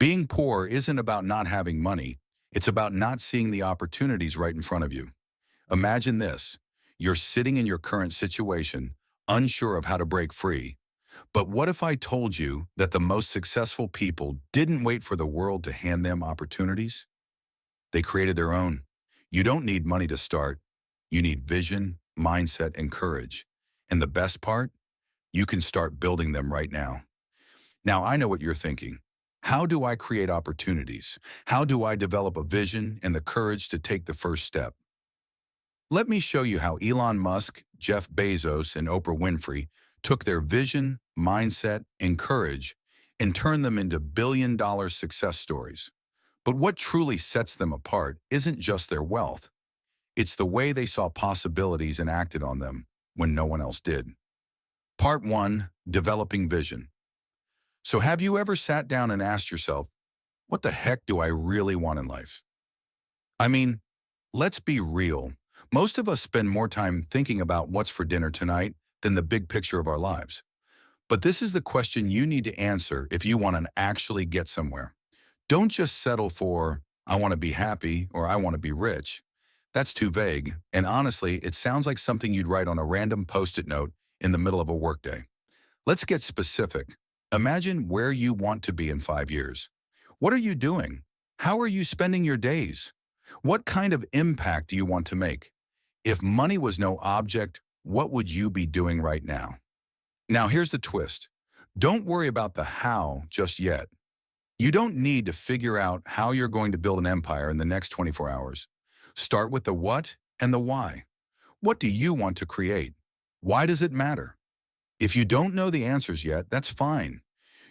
Being poor isn't about not having money. It's about not seeing the opportunities right in front of you. Imagine this. You're sitting in your current situation, unsure of how to break free. But what if I told you that the most successful people didn't wait for the world to hand them opportunities? They created their own. You don't need money to start. You need vision, mindset, and courage. And the best part? You can start building them right now. Now, I know what you're thinking. How do I create opportunities? How do I develop a vision and the courage to take the first step? Let me show you how Elon Musk, Jeff Bezos, and Oprah Winfrey took their vision, mindset, and courage and turned them into billion-dollar success stories. But what truly sets them apart isn't just their wealth. It's the way they saw possibilities and acted on them when no one else did. Part 1. Developing Vision. So have you ever sat down and asked yourself, what the heck do I really want in life? I mean, let's be real. Most of us spend more time thinking about what's for dinner tonight than the big picture of our lives. But this is the question you need to answer if you want to actually get somewhere. Don't just settle for, I want to be happy or I want to be rich. That's too vague, and honestly, it sounds like something you'd write on a random post-it note in the middle of a workday. Let's get specific. Imagine where you want to be in 5 years. What are you doing? How are you spending your days? What kind of impact do you want to make? If money was no object, what would you be doing right now? Now here's the twist. Don't worry about the how just yet. You don't need to figure out how you're going to build an empire in the next 24 hours. Start with the what and the why. What do you want to create? Why does it matter? If you don't know the answers yet, that's fine.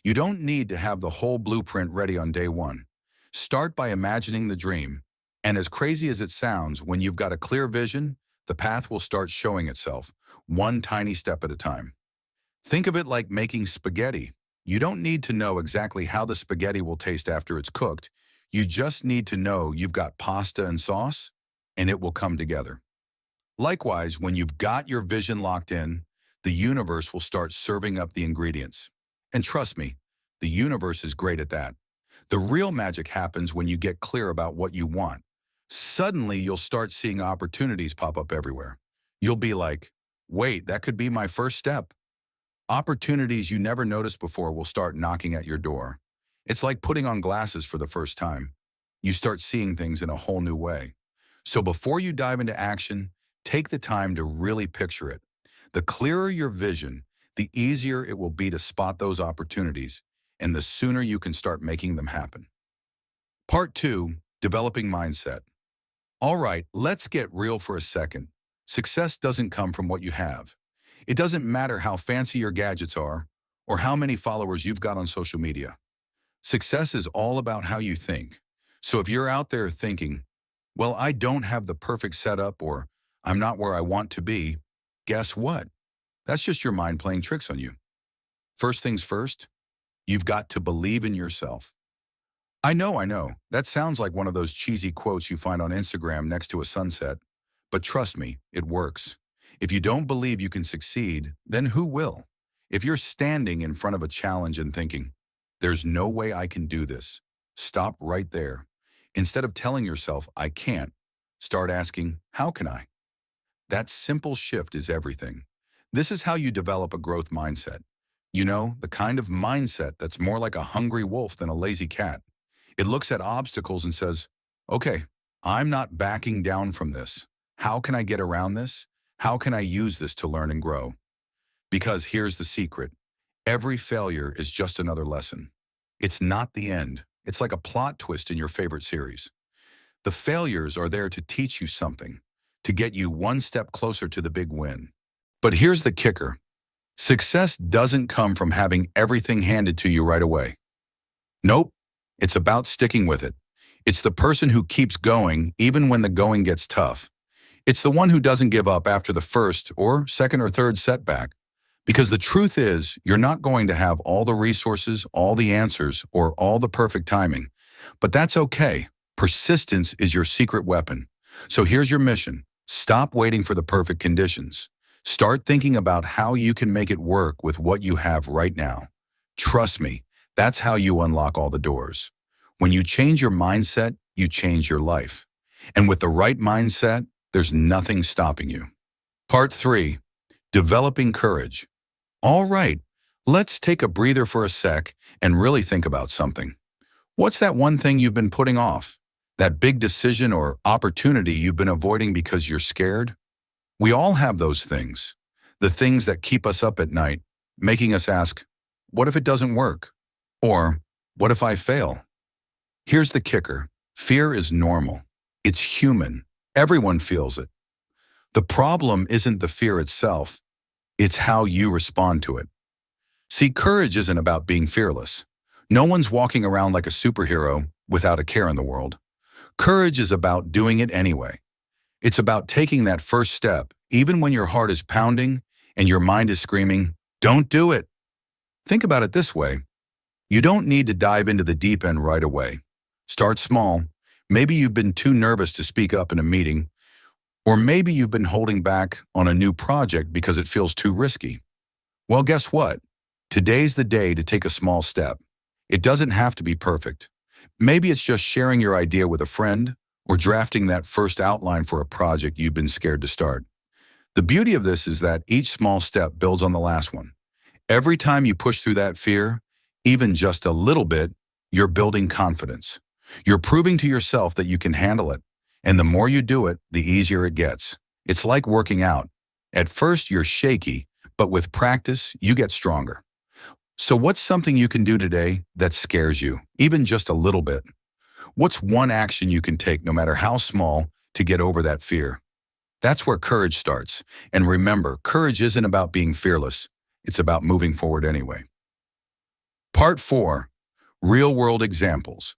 You don't need to have the whole blueprint ready on day one. Start by imagining the dream. And as crazy as it sounds, when you've got a clear vision, the path will start showing itself, one tiny step at a time. Think of it like making spaghetti. You don't need to know exactly how the spaghetti will taste after it's cooked. You just need to know you've got pasta and sauce, and it will come together. Likewise, when you've got your vision locked in, the universe will start serving up the ingredients. And trust me, the universe is great at that. The real magic happens when you get clear about what you want. Suddenly, you'll start seeing opportunities pop up everywhere. You'll be like, wait, that could be my first step. Opportunities you never noticed before will start knocking at your door. It's like putting on glasses for the first time. You start seeing things in a whole new way. So before you dive into action, take the time to really picture it. The clearer your vision, the easier it will be to spot those opportunities, and the sooner you can start making them happen. Part 2. Developing Mindset. All right, let's get real for a second. Success doesn't come from what you have. It doesn't matter how fancy your gadgets are or how many followers you've got on social media. Success is all about how you think. So if you're out there thinking, well, I don't have the perfect setup or I'm not where I want to be, guess what? That's just your mind playing tricks on you. First things first, you've got to believe in yourself. I know. That sounds like one of those cheesy quotes you find on Instagram next to a sunset. But trust me, it works. If you don't believe you can succeed, then who will? If you're standing in front of a challenge and thinking, there's no way I can do this, stop right there. Instead of telling yourself, I can't, start asking, how can I? That simple shift is everything. This is how you develop a growth mindset. You know, the kind of mindset that's more like a hungry wolf than a lazy cat. It looks at obstacles and says, okay, I'm not backing down from this. How can I get around this? How can I use this to learn and grow? Because here's the secret. Every failure is just another lesson. It's not the end. It's like a plot twist in your favorite series. The failures are there to teach you something, to get you one step closer to the big win. But here's the kicker. Success doesn't come from having everything handed to you right away. Nope, it's about sticking with it. It's the person who keeps going even when the going gets tough. It's the one who doesn't give up after the first or second or third setback. Because the truth is, you're not going to have all the resources, all the answers, or all the perfect timing. But that's okay. Persistence is your secret weapon. So here's your mission. Stop waiting for the perfect conditions. Start thinking about how you can make it work with what you have right now. Trust me, that's how you unlock all the doors. When you change your mindset, you change your life. And with the right mindset, there's nothing stopping you. Part 3. Developing courage. All right, let's take a breather for a sec and really think about something. What's that one thing you've been putting off? That big decision or opportunity you've been avoiding because you're scared? We all have those things. The things that keep us up at night, making us ask, what if it doesn't work? Or, what if I fail? Here's the kicker. Fear is normal. It's human. Everyone feels it. The problem isn't the fear itself. It's how you respond to it. See, courage isn't about being fearless. No one's walking around like a superhero without a care in the world. Courage is about doing it anyway. It's about taking that first step, even when your heart is pounding and your mind is screaming, don't do it. Think about it this way. You don't need to dive into the deep end right away. Start small. Maybe you've been too nervous to speak up in a meeting, or maybe you've been holding back on a new project because it feels too risky. Well, guess what? Today's the day to take a small step. It doesn't have to be perfect. Maybe it's just sharing your idea with a friend or drafting that first outline for a project you've been scared to start. The beauty of this is that each small step builds on the last one. Every time you push through that fear, even just a little bit, you're building confidence. You're proving to yourself that you can handle it. And the more you do it, the easier it gets. It's like working out. At first, you're shaky, but with practice, you get stronger. So what's something you can do today that scares you, even just a little bit? What's one action you can take, no matter how small, to get over that fear? That's where courage starts. And remember, courage isn't about being fearless. It's about moving forward anyway. Part 4. Real-world examples.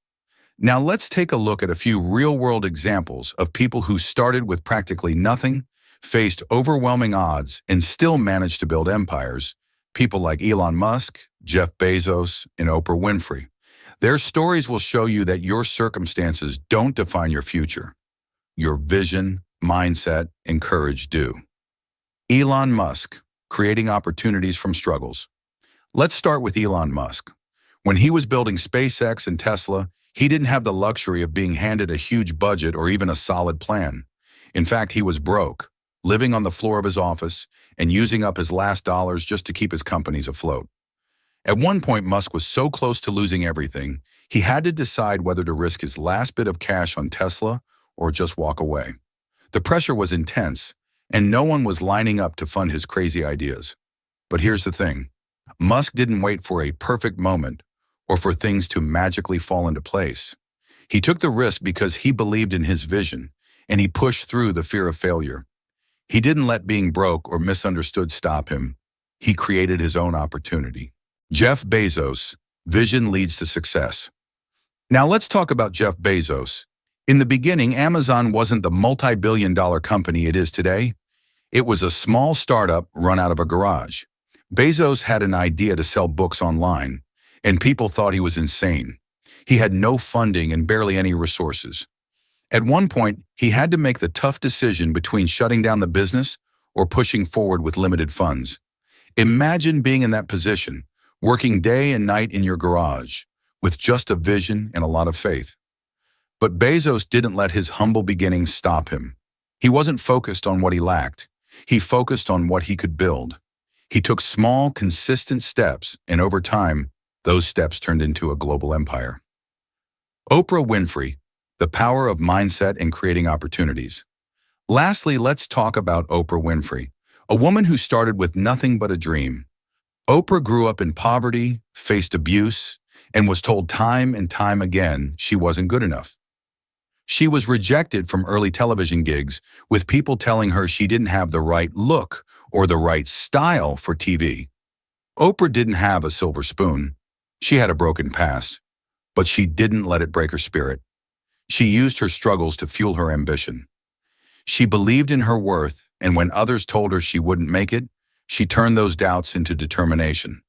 Now let's take a look at a few real-world examples of people who started with practically nothing, faced overwhelming odds, and still managed to build empires. People like Elon Musk, Jeff Bezos, and Oprah Winfrey. Their stories will show you that your circumstances don't define your future. Your vision, mindset, and courage do. Elon Musk, creating opportunities from struggles. Let's start with Elon Musk. When he was building SpaceX and Tesla, he didn't have the luxury of being handed a huge budget or even a solid plan. In fact, he was broke, living on the floor of his office and using up his last dollars just to keep his companies afloat. At one point, Musk was so close to losing everything, he had to decide whether to risk his last bit of cash on Tesla or just walk away. The pressure was intense, and no one was lining up to fund his crazy ideas. But here's the thing. Musk didn't wait for a perfect moment or for things to magically fall into place. He took the risk because he believed in his vision, and he pushed through the fear of failure. He didn't let being broke or misunderstood stop him. He created his own opportunity. Jeff Bezos, vision leads to success. Now let's talk about Jeff Bezos. In the beginning, Amazon wasn't the multi-billion-dollar company it is today. It was a small startup run out of a garage. Bezos had an idea to sell books online, and people thought he was insane. He had no funding and barely any resources. At one point, he had to make the tough decision between shutting down the business or pushing forward with limited funds. Imagine being in that position, working day and night in your garage, with just a vision and a lot of faith. But Bezos didn't let his humble beginnings stop him. He wasn't focused on what he lacked. He focused on what he could build. He took small, consistent steps, and over time, those steps turned into a global empire. Oprah Winfrey, the power of mindset and creating opportunities. Lastly, let's talk about Oprah Winfrey, a woman who started with nothing but a dream. Oprah grew up in poverty, faced abuse, and was told time and time again she wasn't good enough. She was rejected from early television gigs, with people telling her she didn't have the right look or the right style for TV. Oprah didn't have a silver spoon. She had a broken past, but she didn't let it break her spirit. She used her struggles to fuel her ambition. She believed in her worth, and when others told her she wouldn't make it, she turned those doubts into determination.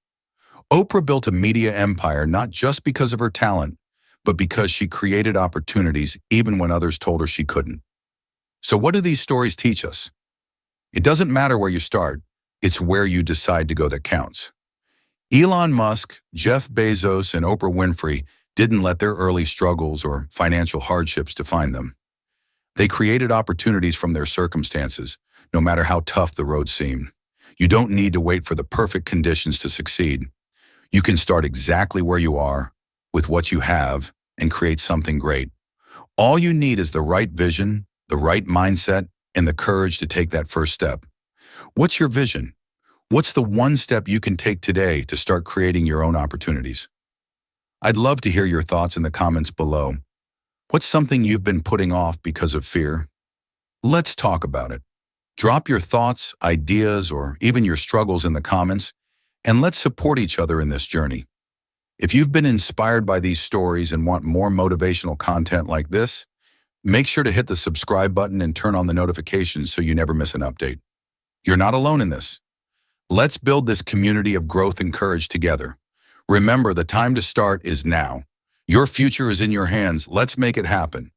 Oprah built a media empire not just because of her talent, but because she created opportunities even when others told her she couldn't. So what do these stories teach us? It doesn't matter where you start, it's where you decide to go that counts. Elon Musk, Jeff Bezos, and Oprah Winfrey didn't let their early struggles or financial hardships define them. They created opportunities from their circumstances, no matter how tough the road seemed. You don't need to wait for the perfect conditions to succeed. You can start exactly where you are, with what you have, and create something great. All you need is the right vision, the right mindset, and the courage to take that first step. What's your vision? What's the one step you can take today to start creating your own opportunities? I'd love to hear your thoughts in the comments below. What's something you've been putting off because of fear? Let's talk about it. Drop your thoughts, ideas, or even your struggles in the comments, and let's support each other in this journey. If you've been inspired by these stories and want more motivational content like this, make sure to hit the subscribe button and turn on the notifications so you never miss an update. You're not alone in this. Let's build this community of growth and courage together. Remember, the time to start is now. Your future is in your hands. Let's make it happen.